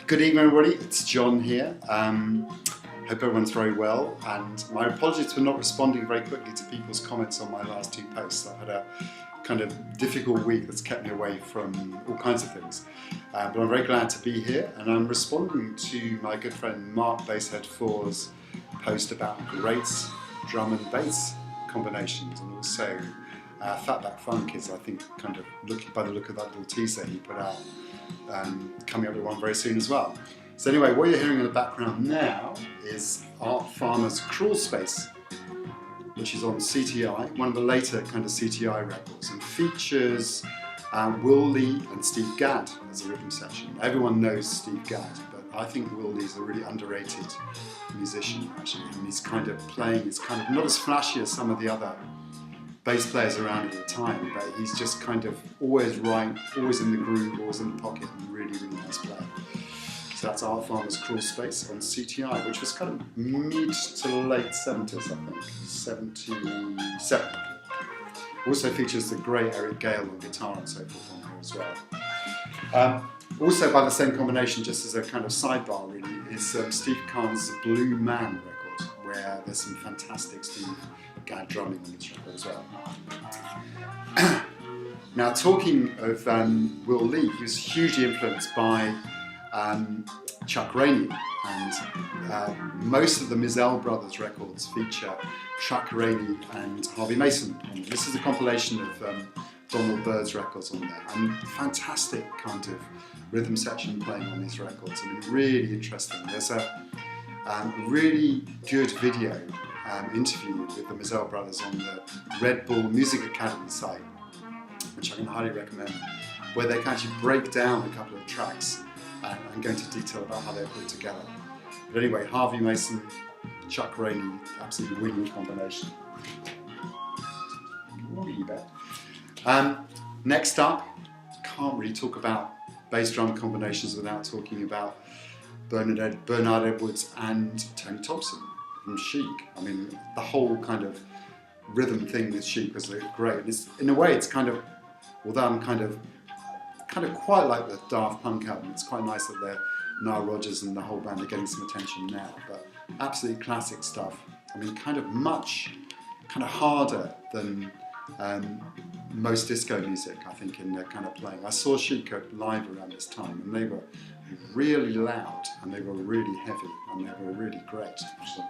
Good evening, everybody. It's John here. Hope everyone's very well, and my apologies for not responding very quickly to people's comments on my last two posts. I've had a kind of difficult week that's kept me away from all kinds of things, but I'm very glad to be here, and I'm responding to my good friend Mark Basshead4's post about great drum and bass combinations, and also fatbackfunk is, I think, kind of by the look of that little teaser he put out, coming up with one very soon as well. So anyway, what you're hearing in the background now is Art Farmer's Crawl Space, which is on CTI, one of the later kind of CTI records, and features Will Lee and Steve Gadd as a rhythm section. Everyone knows Steve Gadd, but I think Will Lee's a really underrated musician, actually. And he's kind of playing, it's kind of not as flashy as some of the other bass players around at the time, but he's just kind of always right, always in the groove, always in the pocket, and really, really nice player. So that's Art Farmer's Crawl Space on CTI, which was kind of mid to late 70s, I think, 77. Also features the great Eric Gale on guitar and so forth on here as well. Also by the same combination, just as a kind of sidebar really, is Steve Kahn's Blue Man record, where there's some fantastic Steve Gadd drumming on this record as well. Now, talking of Will Lee, he was hugely influenced by Chuck Rainey, and most of the Mizell Brothers records feature Chuck Rainey and Harvey Mason. And this is a compilation of Donald Byrd's records on there, and fantastic kind of rhythm section playing on these records. I mean, really interesting. There's a really good video interview with the Mizell Brothers on the Red Bull Music Academy site, which I can highly recommend, where they can actually break down a couple of tracks and go into detail about how they're put together. But anyway, Harvey Mason, Chuck Rainey, absolutely winning combination. Ooh, you bet. Next up, can't really talk about bass drum combinations without talking about Bernard Edwards and Tony Thompson from Chic. I mean, the whole kind of rhythm thing with Chic was great. And it's, in a way, it's kind of, although I'm kind of quite like the Daft Punk album, it's quite nice that Nile Rodgers and the whole band are getting some attention now, but absolutely classic stuff. I mean, kind of harder than most disco music, I think, in their kind of playing. I saw Chic live around this time, and they were really loud, and they were really heavy, and they were really great. So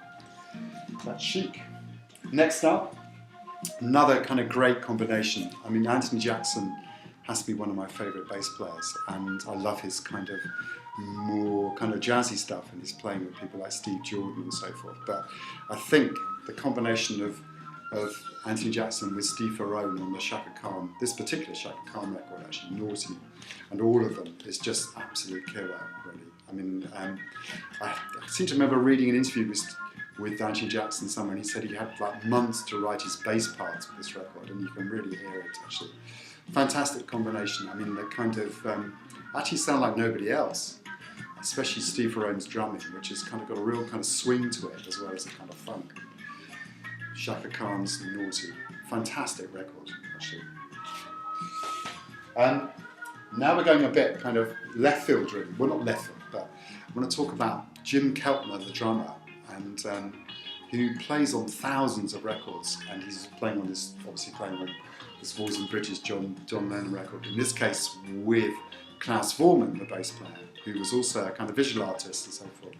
that's Chic. Next up, another kind of great combination. I mean, Anthony Jackson has to be one of my favourite bass players, and I love his kind of more kind of jazzy stuff, and he's playing with people like Steve Jordan and so forth. But I think the combination of Anthony Jackson with Steve Ferrone on the Chaka Khan, this particular Chaka Khan record, actually, Naughty, and all of them is just absolute killer, really. I mean, I seem to remember reading an interview with Anthony Jackson somewhere, and he said he had like months to write his bass parts for this record, and you can really hear it, actually. Fantastic combination. I mean, they kind of actually sound like nobody else, especially Steve Ferrone's drumming, which has kind of got a real kind of swing to it, as well as a kind of funk. Chaka Khan's Naughty. Fantastic record, actually. Now we're going a bit kind of left field, really. Well, not left field, but I want to talk about Jim Keltner, the drummer, and who plays on thousands of records, and he's playing on this, obviously playing on this Walls and Bridges John Lennon record, in this case with Klaus Voormann, the bass player, who was also a kind of visual artist and so forth.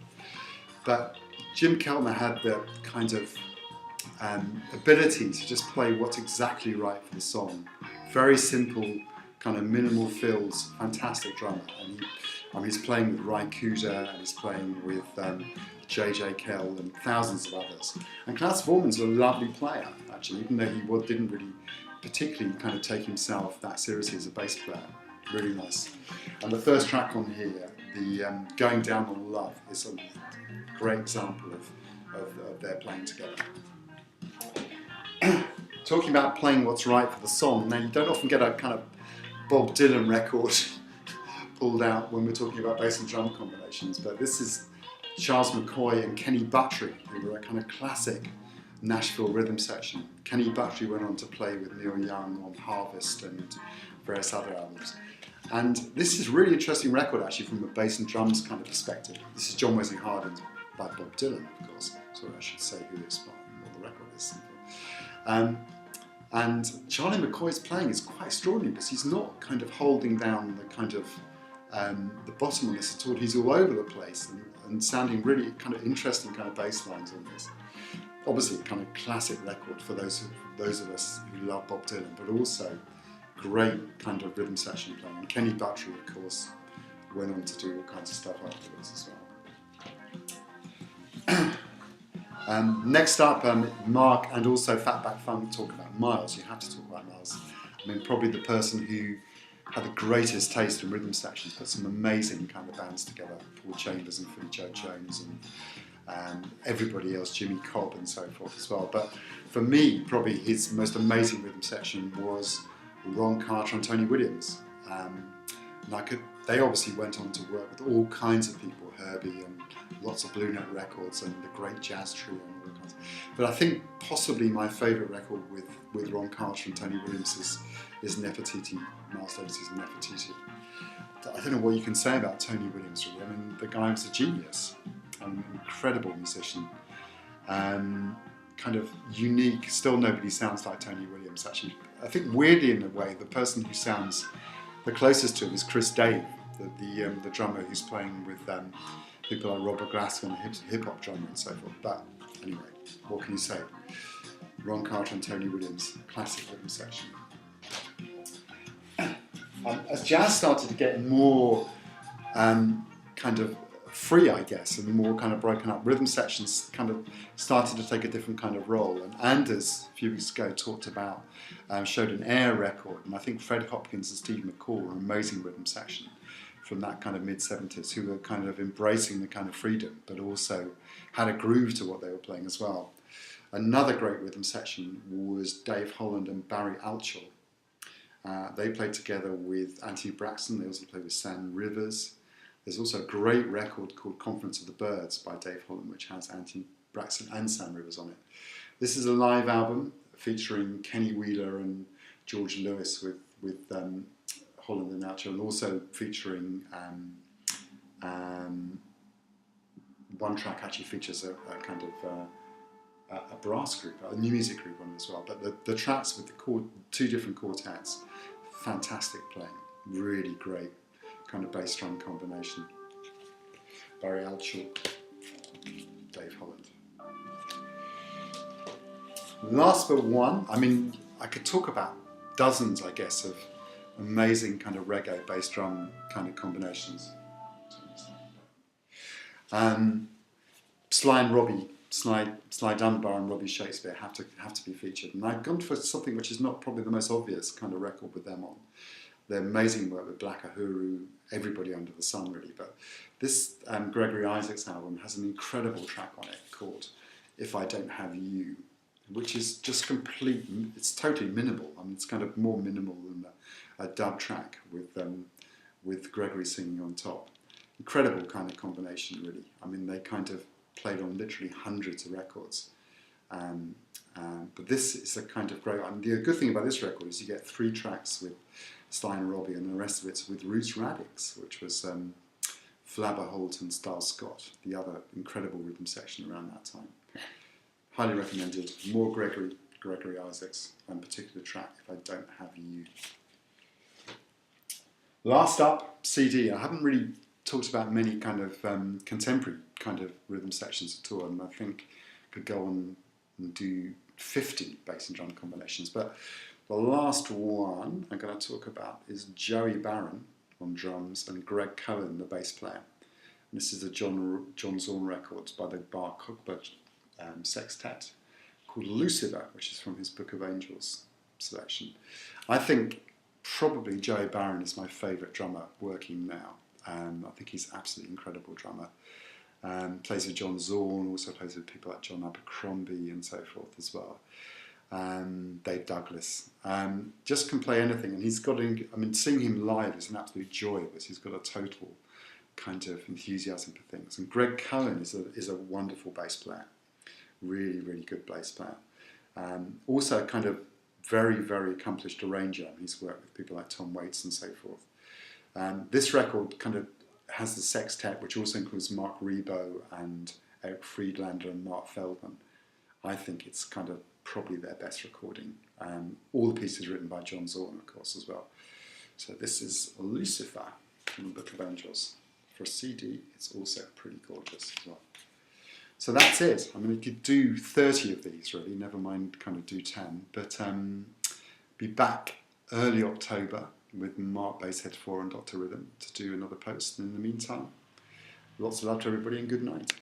But Jim Keltner had the kind of ability to just play what's exactly right for the song. Very simple, kind of minimal fills, fantastic drummer. And he's playing with Ry Cooder, and he's playing with J.J. Kell and thousands of others. And Klaus Voormann's a lovely player, actually, even though he didn't really particularly kind of take himself that seriously as a bass player. Really nice. And the first track on here, the Going Down on Love, is a great example of their playing together. Talking about playing what's right for the song, now you don't often get a kind of Bob Dylan record pulled out when we're talking about bass and drum combinations, but this is Charles McCoy and Kenny Buttrey, who were a kind of classic Nashville rhythm section. Kenny Buttrey went on to play with Neil Young on Harvest and various other albums. And this is a really interesting record actually from a bass and drums kind of perspective. This is John Wesley Harding by Bob Dylan, of course, so I should say who it's by and what the record is. And Charlie McCoy's playing is quite extraordinary because he's not kind of holding down the kind of the bottom on this at all. He's all over the place and sounding really kind of interesting kind of bass lines on this. Obviously, a kind of classic record for those of us who love Bob Dylan, but also great kind of rhythm section playing. And Kenny Buttrey, of course, went on to do all kinds of stuff afterwards as well. Next up, Mark and also Fatback Funk talk about Miles. You have to talk about Miles. I mean, probably the person who had the greatest taste in rhythm sections, put some amazing kind of bands together. Paul Chambers and Philly Joe Jones and everybody else, Jimmy Cobb and so forth as well. But for me, probably his most amazing rhythm section was Ron Carter and Tony Williams. They obviously went on to work with all kinds of people, Herbie and lots of Blue Note records and the great jazz trio and all kinds. But I think possibly my favourite record with Ron Carter and Tony Williams is Nefertiti, Miles Davis's Nefertiti. I don't know what you can say about Tony Williams really. I mean, the guy was a genius, an incredible musician, kind of unique. Still nobody sounds like Tony Williams actually. I think weirdly in a way, the person who sounds the closest to him is Chris Dave, the drummer who's playing with people like Robert Glasgow, a hip-hop drummer and so forth. But anyway, what can you say? Ron Carter and Tony Williams, classic rhythm section. As jazz started to get more kind of free, I guess, and more kind of broken up, rhythm sections kind of started to take a different kind of role. And Anders, a few weeks ago, talked about, showed an Air record, and I think Fred Hopkins and Steve McCall were an amazing rhythm section from that kind of mid-70s, who were kind of embracing the kind of freedom, but also had a groove to what they were playing as well. Another great rhythm section was Dave Holland and Barry Altschul. They played together with Anthony Braxton. They also played with Sam Rivers. There's also a great record called Conference of the Birds by Dave Holland, which has Anthony Braxton and Sam Rivers on it. This is a live album featuring Kenny Wheeler and George Lewis with Holland and Altschul, and also featuring one track actually features a kind of a brass group, a new music group on it as well. But the tracks with the two different quartets, fantastic playing, really great kind of bass drum combination. Barry Altschul, Dave Holland. Last but one, I mean, I could talk about dozens, I guess, of amazing kind of reggae bass drum kind of combinations. Sly and Robbie, Sly Dunbar and Robbie Shakespeare have to be featured, and I've gone for something which is not probably the most obvious kind of record with them on. Their amazing work with Black Uhuru, everybody under the sun really, but this Gregory Isaacs album has an incredible track on it called If I Don't Have You, which is just complete, it's totally minimal. I mean, it's kind of more minimal than a dub track with Gregory singing on top. Incredible kind of combination really. I mean, they kind of played on literally hundreds of records. But this is a kind of great one. The good thing about this record is you get 3 tracks with Sly and Robbie, and the rest of it's with Roots Radix, which was Flabber Holt and Styles Scott, the other incredible rhythm section around that time. Highly recommended. More Gregory Isaacs, and particular track, If I Don't Have You. Last up, CD. I haven't really talked about many kind of contemporary kind of rhythm sections at all, and I think I could go on and do 50 bass and drum combinations, but the last one I'm going to talk about is Joey Barron on drums and Greg Cohen, the bass player. And this is a John Zorn record by the Bar Cookbert Sextet called Lucifer, which is from his Book of Angels selection. I think probably Joey Barron is my favourite drummer working now. I think he's an absolutely incredible drummer. Plays with John Zorn, also plays with people like John Abercrombie and so forth as well. Dave Douglas. Just can play anything, and he's got, I mean, seeing him live is an absolute joy because he's got a total kind of enthusiasm for things. And Greg Cohen is a wonderful bass player. Really, really good bass player. Also kind of very, very accomplished arranger. He's worked with people like Tom Waits and so forth. This record kind of has the sextet, which also includes Mark Rebo and Eric Friedlander and Mark Feldman. I think it's kind of probably their best recording. All the pieces written by John Zorn, of course, as well. So this is Lucifer from the Book of Angels. For a CD, it's also pretty gorgeous as well. So that's it. I mean, you could do 30 of these, really, never mind kind of do 10. But be back early October with Mark Basshead 4 and Dr. Rhythm to do another post. And in the meantime, lots of love to everybody and good night.